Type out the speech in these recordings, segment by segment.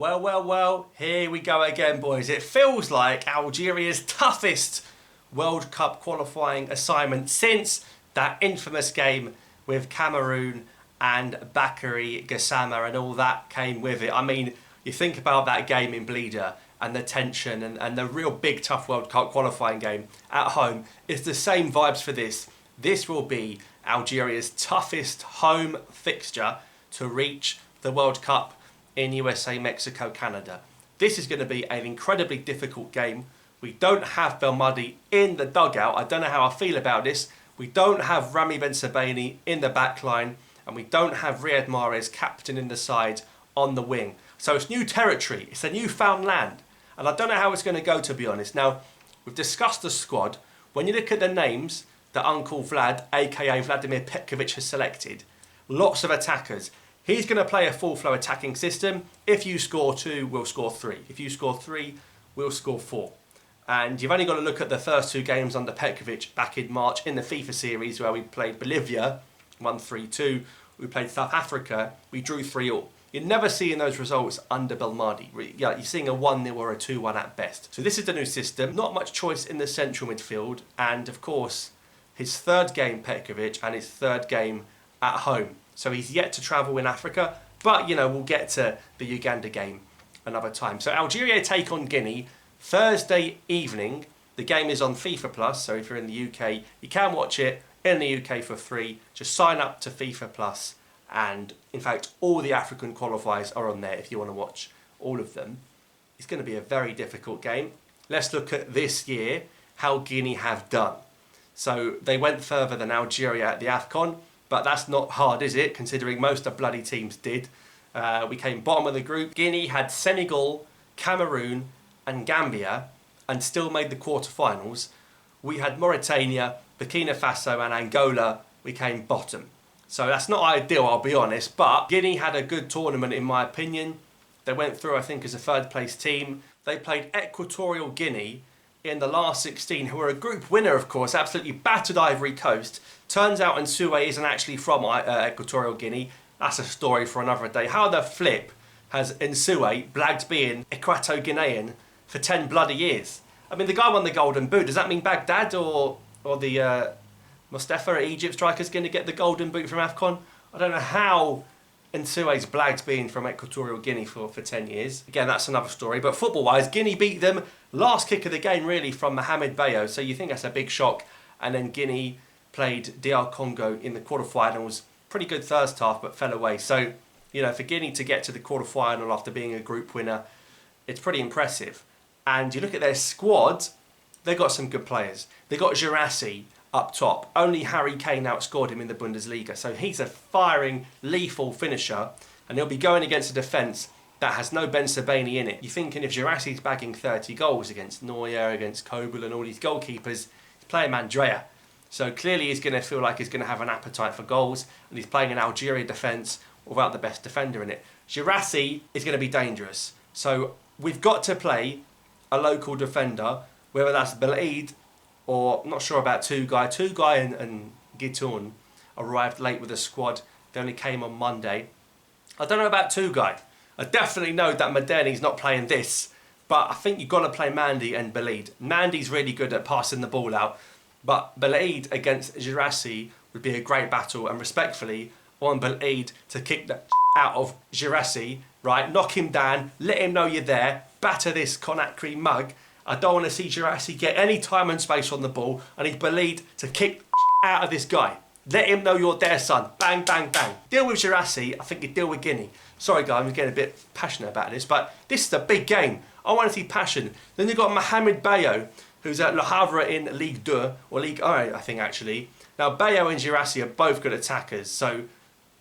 Well, here we go again, boys. It feels like Algeria's toughest World Cup qualifying assignment since that infamous game with Cameroon and Bakary Gassama and all that came with it. I mean, you think about that game in Bleeder and the tension and the real big tough World Cup qualifying game at home. It's the same vibes for this. This will be Algeria's toughest home fixture to reach the World Cup in USA, Mexico, Canada. This is going to be an incredibly difficult game. We don't have Belmadi in the dugout. I don't know how I feel about this. We don't have Rami Ben-Sebaini in the back line, and we don't have Riyad Mahrez captain in the side on the wing. So it's new territory. It's a newfound land. And I don't know how it's going to go, to be honest. Now, we've discussed the squad. When you look at the names that Uncle Vlad, aka Vladimir Petkovic, has selected, lots of attackers. He's going to play a full flow attacking system. If you score 2, we'll score 3. If you score 3, we'll score 4. And you've only got to look at the first 2 games under Petkovic back in March in the FIFA series where we played Bolivia, won 3-2. We played South Africa, we drew 3-3. You're never seeing those results under Belmadi. You're seeing a 1-0 or a 2-1 at best. So this is the new system. Not much choice in the central midfield. And of course, his third game, Petkovic, and his third game at home. So he's yet to travel in Africa, but we'll get to the Uganda game another time. So Algeria take on Guinea Thursday evening. The game is on FIFA Plus, so if you're in the UK, you can watch it in the UK for free. Just sign up to FIFA Plus, and in fact, all the African qualifiers are on there if you want to watch all of them. It's going to be a very difficult game. Let's look at this year, how Guinea have done. So they went further than Algeria at the AFCON. But that's not hard, is it? Considering most of bloody teams did. We came bottom of the group. Guinea had Senegal, Cameroon and Gambia and still made the quarterfinals. We had Mauritania, Burkina Faso and Angola. We came bottom. So that's not ideal, I'll be honest. But Guinea had a good tournament in my opinion. They went through, I think, as a third place team. They played Equatorial Guinea in the last 16, who were a group winner, of course, absolutely battered Ivory Coast. Turns out Nsue isn't actually from Equatorial Guinea. That's a story for another day. How the flip has Nsue blagged being Equato-Guinean for 10 bloody years? I mean, the guy won the Golden Boot. Does that mean Baghdad or the Mustafa at Egypt striker's going to get the Golden Boot from AFCON? I don't know how Nsue's blagged being from Equatorial Guinea for 10 years. Again, that's another story. But football-wise, Guinea beat them. Last kick of the game, really, from Mohamed Bayo. So you think that's a big shock. And then Guinea played DR Congo in the quarterfinals. Pretty good first half, but fell away. So, for Guinea to get to the quarterfinal after being a group winner, it's pretty impressive. And you look at their squad, they've got some good players. They've got Girassi up top. Only Harry Kane outscored him in the Bundesliga. So he's a firing, lethal finisher. And he'll be going against a defence that has no Ben-Sebaini in it. You're thinking if Girassi's bagging 30 goals against Neuer, against Kobel and all these goalkeepers, he's playing Mandrea. So clearly he's going to feel like he's going to have an appetite for goals, and he's playing an Algeria defence without the best defender in it. Girassi is going to be dangerous. So we've got to play a local defender, whether that's Belaid or I'm not sure about Tugay. Tugay and Gitoun arrived late with the squad. They only came on Monday. I don't know about Tugay. I definitely know that Madeni's not playing this, but I think you've got to play Mandy and Belaid. Mandy's really good at passing the ball out, but Belaid against Girassi would be a great battle, and respectfully, I want Belaid to kick the out of Girassi, right? Knock him down, let him know you're there, batter this Conakry mug. I don't want to see Girassi get any time and space on the ball. I need Belaid to kick the out of this guy. Let him know you're there, son. Bang, bang, bang. Deal with Girassi, I think you deal with Guinea. Sorry, guys, I'm getting a bit passionate about this, but this is a big game. I want to see passion. Then you've got Mohamed Bayo, who's at Le Havre in Ligue 2, or Ligue 1, I think, actually. Now, Bayo and Girassi are both good attackers, so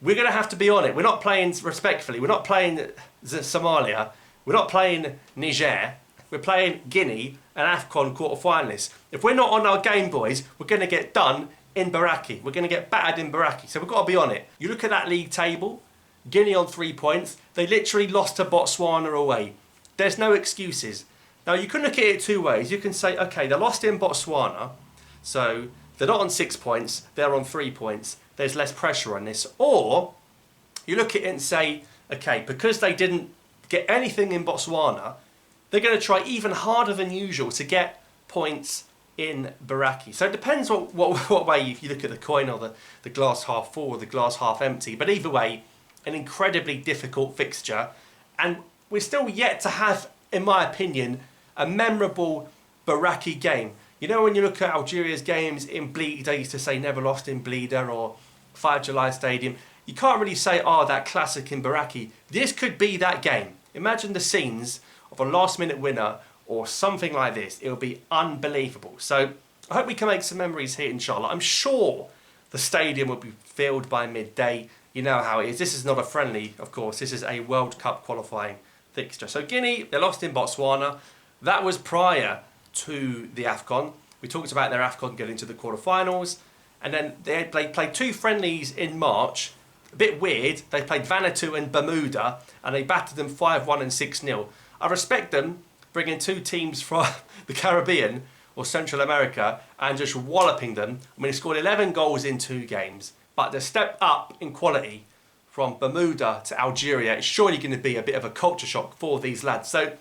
we're going to have to be on it. We're not playing, respectfully, we're not playing Somalia, we're not playing Niger, we're playing Guinea and AFCON quarterfinalists. If we're not on our game, boys, we're going to get done in Baraki. We're going to get battered in Baraki, so we've got to be on it. You look at that league table, Guinea on 3 points. They literally lost to Botswana away. There's no excuses. Now, you can look at it 2 ways. You can say, okay, they lost in Botswana, so they're not on 6 points, they're on 3 points. There's less pressure on this. Or you look at it and say, okay, because they didn't get anything in Botswana, they're going to try even harder than usual to get points in Baraki. So it depends what way if you look at the coin, or the glass half full or the glass half empty. But either way, an incredibly difficult fixture. And we're still yet to have, in my opinion, a memorable Baraki game. You know, when you look at Algeria's games in Bleed, they used to say never lost in Bleeder or 5 July Stadium. You can't really say, oh, that classic in Baraki. This could be that game. Imagine the scenes of a last-minute winner or something like this. It will be unbelievable. So I hope we can make some memories here, inshallah. I'm sure the stadium will be filled by midday. You know how it is. This is not a friendly, of course. This is a World Cup qualifying fixture. So Guinea, they lost in Botswana. That was prior to the AFCON. We talked about their AFCON getting to the quarterfinals. And then they played 2 friendlies in March. A bit weird. They played Vanuatu and Bermuda, and they battered them 5-1 and 6-0. I respect them bringing 2 teams from the Caribbean or Central America and just walloping them. I mean, they scored 11 goals in 2 games. But the step up in quality from Bermuda to Algeria is surely going to be a bit of a culture shock for these lads. So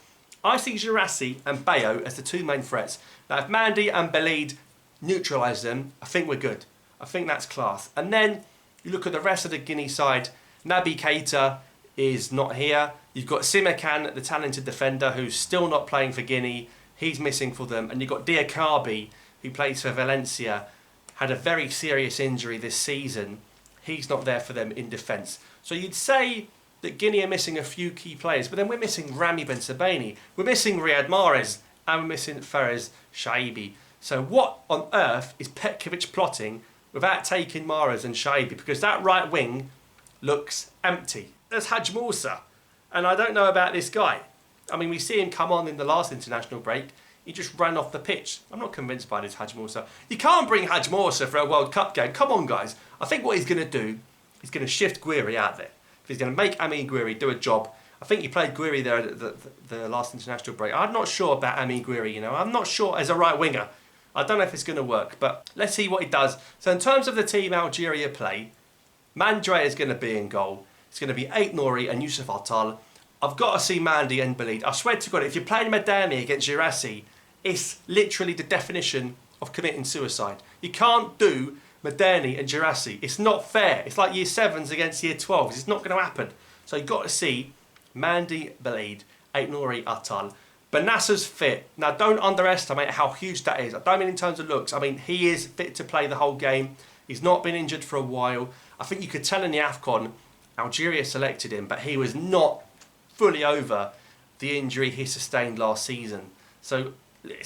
I see Girassi and Bayo as the 2 main threats. Now, if Mandy and Belid neutralise them, I think we're good. I think that's class. And then you look at the rest of the Guinea side. Naby Keita is not here. You've got Simakan, the talented defender, who's still not playing for Guinea. He's missing for them. And you've got Diakabi, who plays for Valencia, had a very serious injury this season. He's not there for them in defence. So you'd say that Guinea are missing a few key players, but then we're missing Rami Ben Sebaini, we're missing Riyad Mahrez, and we're missing Fares Shaibi. So what on earth is Petkovic plotting without taking Mahrez and Shaibi? Because that right wing looks empty. There's Haj Moussa, and I don't know about this guy. I mean, we see him come on in the last international break. He just ran off the pitch. I'm not convinced by this Haj Moussa. You can't bring Haj Moussa for a World Cup game. Come on, guys. I think what he's going to do, he's going to shift Guiri out there. If he's going to make Ammi Guiri do a job. I think he played Guiri there at the last international break. I'm not sure about Ammi Guiri, you know. I'm not sure as a right winger. I don't know if it's going to work, but let's see what he does. So in terms of the team Algeria play, Mandre is going to be in goal. It's going to be Ait-Nouri and Yusuf Atal. I've got to see Mandy and Belid. I swear to God, if you're playing Madani against Girassi, it's literally the definition of committing suicide. You can't do Madani and Girassi. It's not fair. It's like year 7s against year 12s. It's not going to happen. So you've got to see Mandy, Belid, Ait-Nouri, Atal. Benassa's fit. Now, don't underestimate how huge that is. I don't mean in terms of looks. I mean, he is fit to play the whole game. He's not been injured for a while. I think you could tell in the AFCON, Algeria selected him, but he was not fully over the injury he sustained last season. So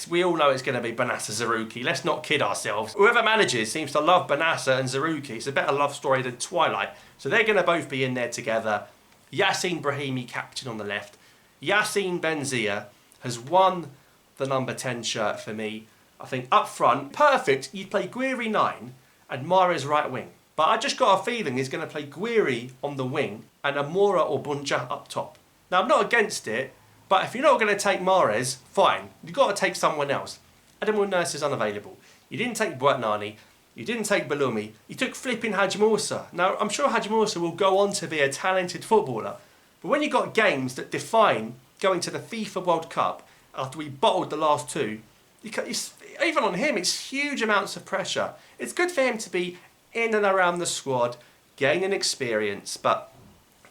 we all know it's going to be Benassa Zerouki. Let's not kid ourselves. Whoever manages seems to love Benassa and Zerouki. It's a better love story than Twilight. So they're going to both be in there together. Yassine Brahimi, captain on the left. Yassine Benzia has won the number 10 shirt for me. I think up front, perfect. You'd play Guiri 9 and Mahrez right wing. But I just got a feeling he's going to play Guiri on the wing and Amora or Bunja up top. Now, I'm not against it, but if you're not going to take Mahrez, fine. You've got to take someone else. Adamul Nurse is unavailable. You didn't take Bouatnani. You didn't take Balumi. You took flipping Haj Moussa. Now, I'm sure Haj Moussa will go on to be a talented footballer. But when you've got games that define going to the FIFA World Cup after we bottled the last 2, even on him, it's huge amounts of pressure. It's good for him to be in and around the squad, gaining experience, but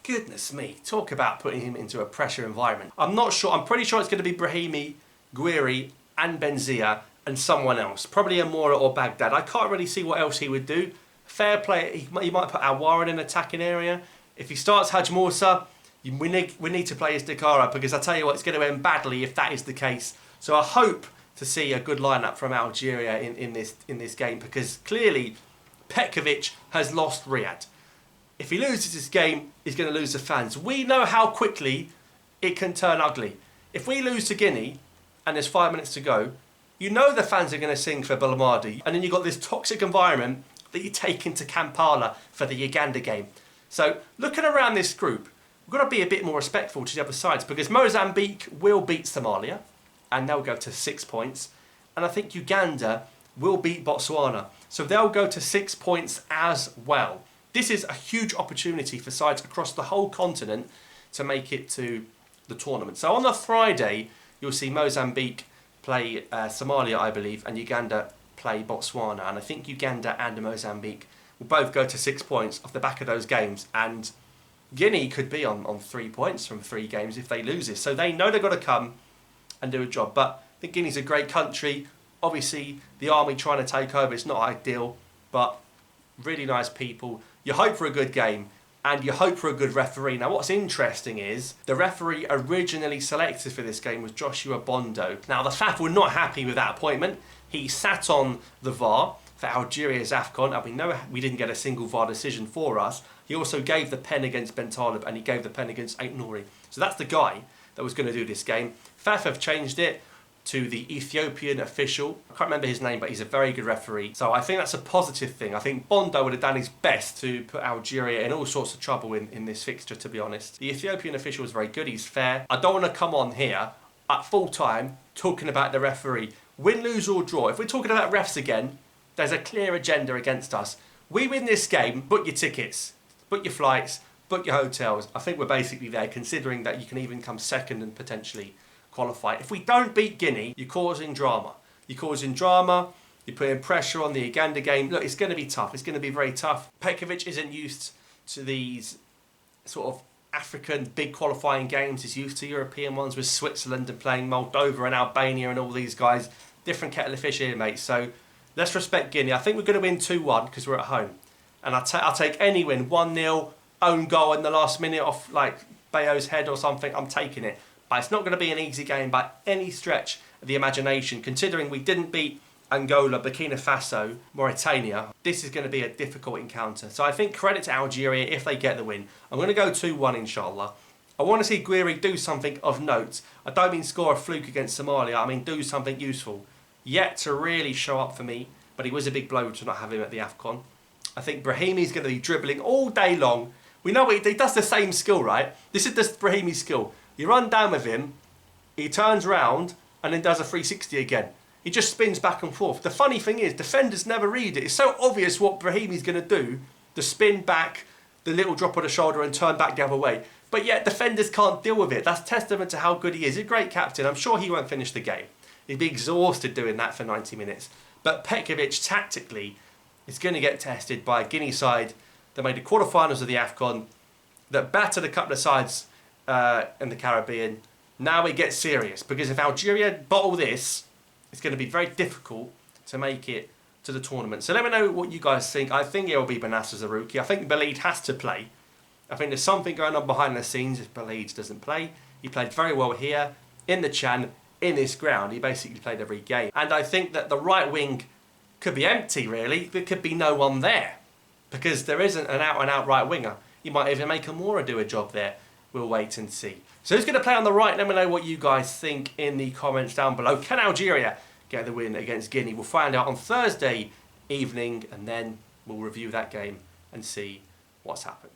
goodness me, talk about putting him into a pressure environment. I'm not sure. I'm pretty sure it's going to be Brahimi, Guiri and Benzia and someone else. Probably Amora or Baghdad. I can't really see what else he would do. Fair play. He might put Awar in an attacking area. If he starts Haj Moussa, we need to play his Dakara, because I tell you what, it's going to end badly if that is the case. So I hope to see a good lineup from Algeria in this game, because clearly Petkovic has lost Riyad. If he loses this game, he's going to lose the fans. We know how quickly it can turn ugly. If we lose to Guinea and there's 5 minutes to go, you know the fans are going to sing for Belmadi, and then you've got this toxic environment that you take into Kampala for the Uganda game. So looking around this group, we've got to be a bit more respectful to the other sides, because Mozambique will beat Somalia and they'll go to 6 points. And I think Uganda will beat Botswana. So they'll go to 6 points as well. This is a huge opportunity for sides across the whole continent to make it to the tournament. So on the Friday, you'll see Mozambique play Somalia, I believe, and Uganda play Botswana. And I think Uganda and Mozambique will both go to 6 points off the back of those games. And Guinea could be on 3 points from 3 games if they lose this. So they know they've got to come and do a job. But I think Guinea's a great country. Obviously, the army trying to take over, it's not ideal, but really nice people. You hope for a good game, and you hope for a good referee. Now, what's interesting is the referee originally selected for this game was Joshua Bondo. Now, the FAF were not happy with that appointment. He sat on the VAR for Algeria's AFCON, and we know we didn't get a single VAR decision for us. He also gave the pen against Ben Talib, and he gave the pen against Ait-Nouri. So that's the guy that was going to do this game. FAF have changed it to the Ethiopian official. I can't remember his name, but he's a very good referee. So I think that's a positive thing. I think Bondo would have done his best to put Algeria in all sorts of trouble in this fixture, to be honest. The Ethiopian official was very good. He's fair. I don't want to come on here at full time talking about the referee. Win, lose or draw. If we're talking about refs again, there's a clear agenda against us. We win this game, book your tickets, book your flights, book your hotels. I think we're basically there, considering that you can even come second and potentially qualify. If we don't beat Guinea, you're causing drama. You're causing drama, you're putting pressure on the Uganda game. Look, it's going to be tough. It's going to be very tough. Petkovic isn't used to these sort of African big qualifying games. He's used to European ones with Switzerland and playing Moldova and Albania and all these guys. Different kettle of fish here, mate. So let's respect Guinea. I think we're going to win 2-1 because we're at home. And I'll take any win. 1-0, own goal in the last minute off like Bayo's head or something. I'm taking it. But it's not going to be an easy game by any stretch of the imagination, considering we didn't beat Angola, Burkina Faso, Mauritania. This is going to be a difficult encounter. So I think credit to Algeria if they get the win. I'm going to go 2-1, inshallah. I want to see Guiri do something of note. I don't mean score a fluke against Somalia. I mean do something useful. Yet to really show up for me, but it was a big blow to not have him at the AFCON. I think Brahimi's going to be dribbling all day long. We know he does the same skill, right? This is the Brahimi skill. You run down with him, he turns around and then does a 360 again. He just spins back and forth. The funny thing is, defenders never read it. It's so obvious what Brahimi's going to do, the spin back, the little drop of the shoulder and turn back the other way. But yet defenders can't deal with it. That's testament to how good he is. He's a great captain. I'm sure he won't finish the game. He'd be exhausted doing that for 90 minutes. But Petkovic, tactically, is going to get tested by a Guinea side that made the quarterfinals of the AFCON, that battered a couple of sides in the Caribbean. Now it gets serious, because if Algeria bottle this, it's going to be very difficult to make it to the tournament. So let me know what you guys think. I think it will be Benacer Zarouki. I think Belid has to play. I think there's something going on behind the scenes if Belid doesn't play. He played very well here, in the Chan, in this ground. He basically played every game. And I think that the right wing could be empty, really. There could be no one there, because there isn't an out-and-out right winger. You might even make Amora do a job there. We'll wait and see. So who's going to play on the right? Let me know what you guys think in the comments down below. Can Algeria get the win against Guinea? We'll find out on Thursday evening, and then we'll review that game and see what's happened.